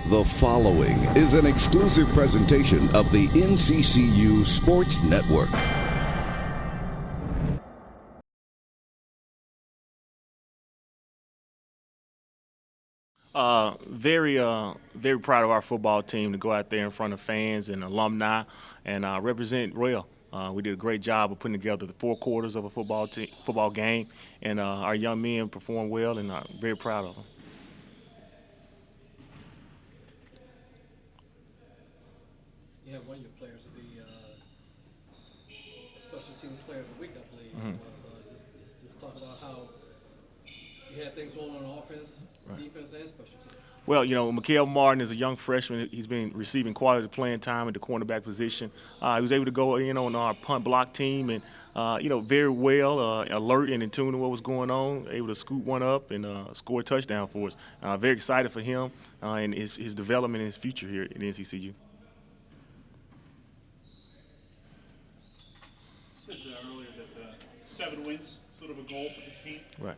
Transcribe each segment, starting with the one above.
The following is an exclusive presentation of the NCCU Sports Network. Very proud of our football team to go out there in front of fans and alumni and represent well. We did a great job of putting together the 4 quarters of a football game, and our young men performed well, and I'm very proud of them. You had one of your players to be a special teams player of the week, I believe. Mm-hmm. Just talk about how you had things going on offense, Right. defense, and special teams. Well, Mikael Martin is a young freshman. He's been receiving quality playing time at the cornerback position. He was able to go in on our punt block team and, very well, alert and in tune to what was going on, able to scoop one up and score a touchdown for us. Very excited for him and his development and his future here at NCCU. You said earlier that 7 wins sort of a goal for this team. Right.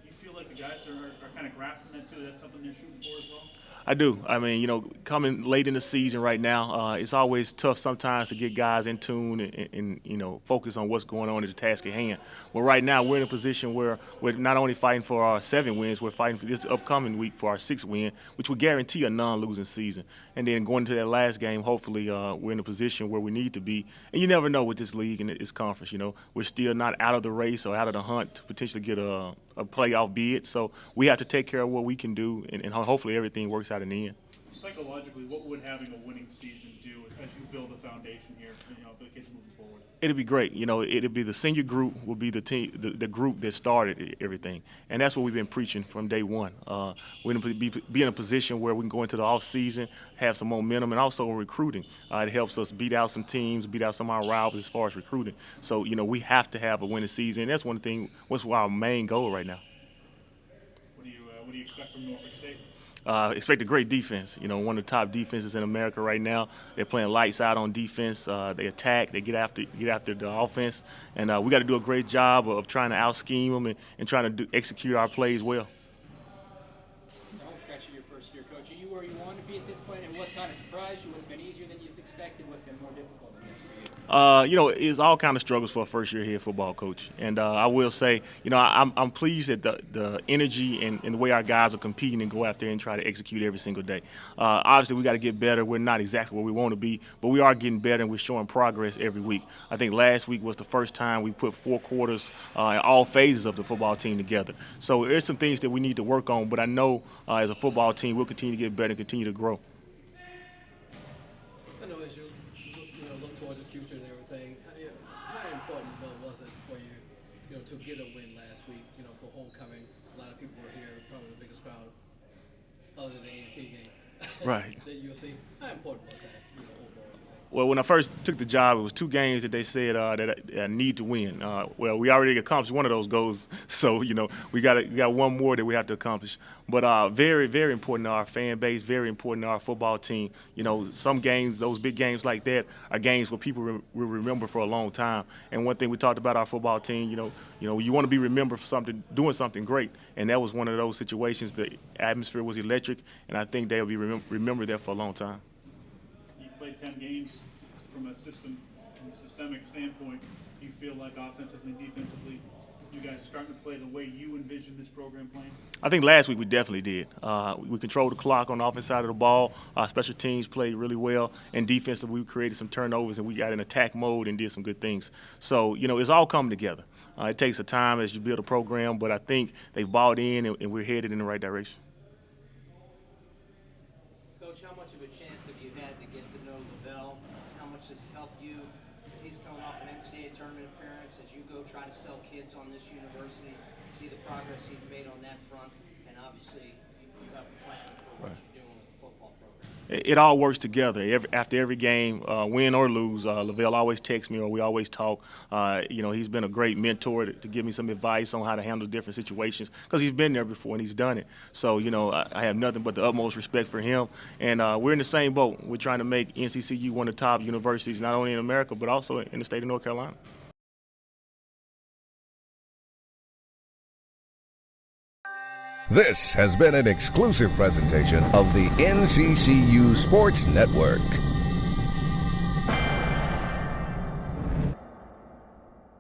You feel like the guys are kind of grasping that too? That's something they're shooting for as well? I do. I mean, coming late in the season right now, it's always tough sometimes to get guys in tune and focus on what's going on at the task at hand. Well, right now we're in a position where we're not only fighting for our 7 wins, we're fighting for this upcoming week for our 6th win, which would guarantee a non-losing season. And then going into that last game, hopefully we're in a position where we need to be. And you never know with this league and this conference, we're still not out of the race or out of the hunt to potentially get a playoff bid. So we have to take care of what we can do, and hopefully everything works out in the end. Psychologically, what would having a winning season do as you build a foundation here, for the kids moving forward? It'd be great. It'd be the senior group will be the team, the group that started everything, and that's what we've been preaching from day one. We're going to be in a position where we can go into the off season, have some momentum, and also recruiting. It helps us beat out some teams, beat out some of our rivals as far as recruiting. So we have to have a winning season. And that's one thing. What's our main goal right now? What do you expect from Norfolk State? Expect a great defense. One of the top defenses in America right now. They're playing lights out on defense. They attack. They get after the offense, and we got to do a great job of trying to out scheme them and trying to execute our plays well. The home stretch of your first year, Coach. Are you where you wanted to be at this point, and what kind of surprised you? What's been easier than you expected? What's been more difficult than this for you? It's all kind of struggles for a first-year head football coach, and I will say, I'm pleased at the energy and the way our guys are competing and go out there and try to execute every single day. Obviously, we got to get better. We're not exactly where we want to be, but we are getting better, and we're showing progress every week. I think last week was the first time we put 4 quarters in all phases of the football team together. So there's some things that we need to work on, but I know as a football team, we'll continue to get better and continue to grow. I know as you look toward the future and everything, how important was it for you, to get a win last week, for homecoming? A lot of people were here, probably the biggest crowd other than the A&T game. Right. That you'll see. How important was that, overall? Well, when I first took the job, it was 2 games that they said that I need to win. Well, we already accomplished one of those goals, so we got one more that we have to accomplish. But very, very important to our fan base, very important to our football team. Some games, those big games like that, are games where people will remember for a long time. And one thing we talked about our football team, you want to be remembered for doing something great, and that was one of those situations. The atmosphere was electric, and I think they'll be remembered there for a long time. You played 10 games from a systemic standpoint. Do you feel like offensively, defensively, you guys are starting to play the way you envisioned this program playing? I think last week we definitely did. We controlled the clock on the offense side of the ball. Our special teams played really well, and defensively we created some turnovers and we got in attack mode and did some good things. So it's all coming together. It takes a time as you build a program, but I think they've bought in and we're headed in the right direction. Coach, how much of a chance have you had to get to know Lavelle? How much does it help you? He's coming off an NCAA tournament appearance. As you go try to sell kids on this university, see the progress he's made on that front, and obviously you have a plan for what you're doing with the football program. It all works together. After every game, win or lose, Lavelle always texts me or we always talk. He's been a great mentor to give me some advice on how to handle different situations because he's been there before and he's done it. So, I have nothing but the utmost respect for him. And we're in the same boat. We're trying to make NCCU one of the top universities, not only in America, but also in the state of North Carolina. This has been an exclusive presentation of the NCCU Sports Network.